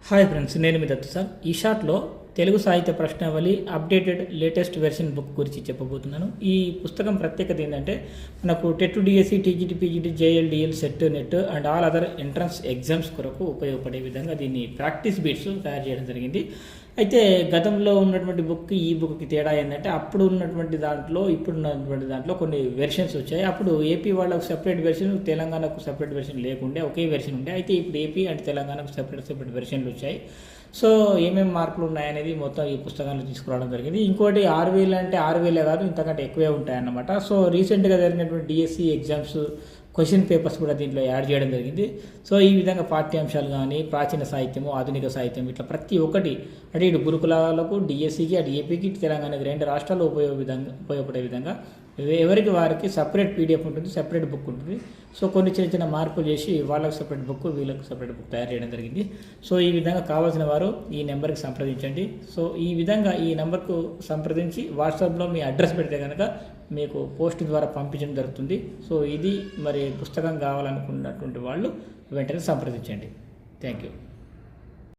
Hi friends, నేను మీ Dattu sir. ఈ షాట్లో తెలుగు సాహిత్య ప్రశ్నావళి అప్డేటెడ్ లేటెస్ట్ వెర్షన్ బుక్ గురించి చెప్పబోతున్నాను. ఈ పుస్తకం ప్రత్యేకత ఏంటంటే మనకు TET, DSC, TGT, PGT, JL, DL, set, net and all other entrance exams కొరకు ఉపయోగపడే విధంగా దీన్ని ప్రాక్టీస్ బీట్స్ తయారు చేయడం జరిగింది. అయితే గతంలో ఉన్నటువంటి బుక్ ఈ బుక్కి తేడా ఏంటంటే అప్పుడు ఉన్నటువంటి దాంట్లో ఇప్పుడు ఉన్నటువంటి దాంట్లో కొన్ని వెర్షన్స్ వచ్చాయి. అప్పుడు ఏపీ వాళ్ళకు సెపరేట్ వెర్షన్, తెలంగాణకు సెపరేట్ వెర్షన్ లేకుండే ఒకే వెర్షన్ ఉండే. అయితే ఇప్పుడు ఏపీ అండ్ తెలంగాణకు సెపరేట్ వెర్షన్లు వచ్చాయి. సో ఏమేమి మార్పులు ఉన్నాయనేది మొత్తం ఈ పుస్తకాన్ని తీసుకురావడం జరిగింది. ఇంకోటి 6,000 అంటే 6,000 కాదు, ఇంతకంటే ఎక్కువే ఉంటాయన్నమాట. సో రీసెంట్గా జరిగినటువంటి డిఎస్సి ఎగ్జామ్స్ క్వశ్చన్ పేపర్స్ కూడా దీంట్లో యాడ్ చేయడం జరిగింది. సో ఈ విధంగా పాఠ్యాంశాలు కానీ ప్రాచీన సాహిత్యము, ఆధునిక సాహిత్యం ఇట్లా ప్రతి ఒక్కటి అంటే ఇటు గురుకులాలకు, డిఎస్సికి, అటు ఏపీకి, ఇటు తెలంగాణకి 2 రాష్ట్రాలు ఉపయోగపడే విధంగా ఎవరికి వారికి సపరేట్ పీడిఎఫ్ ఉంటుంది, సపరేట్ బుక్ ఉంటుంది. సో కొన్ని చిన్న చిన్న మార్పులు చేసి వాళ్ళకి సపరేట్ బుక్, వీళ్ళకి సపరేట్ బుక్ తయారు చేయడం జరిగింది. సో ఈ విధంగా కావాల్సిన వారు ఈ నెంబర్కి సంప్రదించండి. సో ఈ విధంగా ఈ నెంబర్కు సంప్రదించి వాట్సాప్లో మీ అడ్రస్ పెడితే కనుక మీకు పోస్ట్ ద్వారా పంపించడం జరుగుతుంది. సో ఇది మరి పుస్తకం కావాలనుకున్నటువంటి వాళ్ళు వెంటనే సంప్రదించండి. Thank you.